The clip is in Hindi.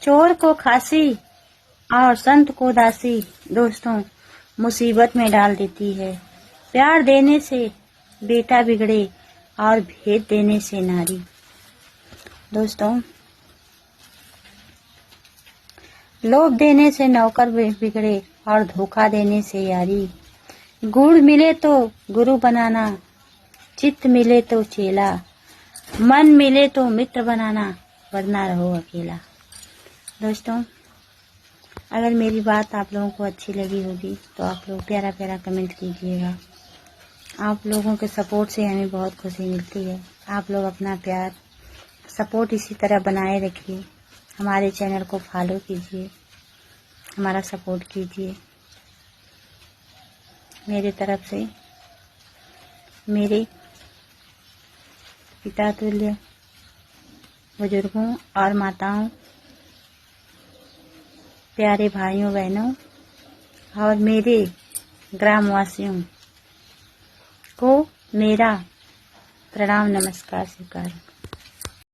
चोर को खांसी और संत को दासी दोस्तों मुसीबत में डाल देती है। प्यार देने से बेटा बिगड़े और भेद देने से नारी। दोस्तों लोभ देने से नौकर बिगड़े और धोखा देने से यारी। गुण मिले तो गुरु बनाना, चित्त मिले तो चेला, मन मिले तो मित्र बनाना, वरना रहो अकेला। दोस्तों अगर मेरी बात आप लोगों को अच्छी लगी होगी तो आप लोग प्यारा प्यारा कमेंट कीजिएगा। आप लोगों के सपोर्ट से हमें बहुत खुशी मिलती है। आप लोग अपना प्यार सपोर्ट इसी तरह बनाए रखिए। हमारे चैनल को फॉलो कीजिए, हमारा सपोर्ट कीजिए। मेरे तरफ से मेरे पिता तुल्य बुजुर्गों और माताओं, प्यारे भाइयों बहनों और मेरे ग्रामवासियों को मेरा प्रणाम नमस्कार स्वीकार।